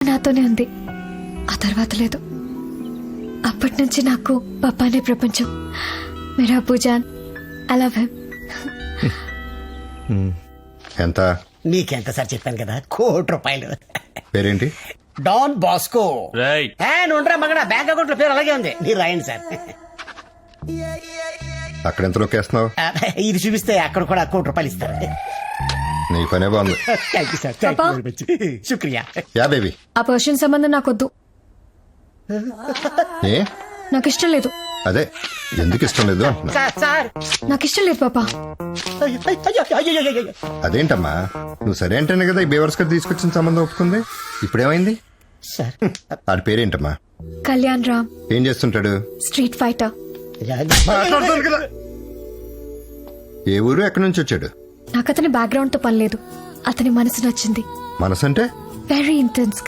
నాతోనే ఉంది, ఆ తర్వాత లేదు. అప్పటి నుంచి నాకు పప్పానే ప్రపంచం. మేరా పూజాన్, ఐ లవ్ హిమ్. ఎంత? నీకెంత సార్ చెప్పాను కదా, ₹1,00,00,000. పేరేంటి? Don Bosco. రైట్. నుండ్రా మగడా, బ్యాంక్ అకౌంట్ లో పేరు అలాగే ఉంది. మీరు రాయండి సార్. అక్కడ ఎంత నొక్కేస్తున్నావు? ఇది చూపిస్తే అక్కడ కూడా ₹1,00,00,000 ఇస్తారు. నీ పనే బాగుంది. Thank you sir, thank you very much. శుక్రియా. Yeah baby. ఆ పర్షియన్ సంబంధం నాకొద్దు, ఏ? నాకు ఇష్టం లేదు. అదే ఎందుకు ఇష్టం లేదు అంటున్నా. సార్ నాకు ఇష్టం లేదు పాపా. అదేంటమ్మా, నువ్వు సరే అంటేనే కదా ఈ బేవర్స్ గారు తీసుకొచ్చిన సంబంధం ఒప్పుకుంది. ఇప్పుడేమైంది? సార్ ఆడి పేరేంటమ్మా? కళ్యాణ్ రామ్, ఏం చేస్తుంటాడు? Street fighter. మాట్లాడుతాను కదా. ఏ ఊరు, ఎక్కడి నుంచి వచ్చాడు? నాకు అతని బ్యాక్గ్రౌండ్ తో పని లేదు, అతని మనసు నచ్చింది. మనసంటే? వెరీ ఇంటెన్స్ గా.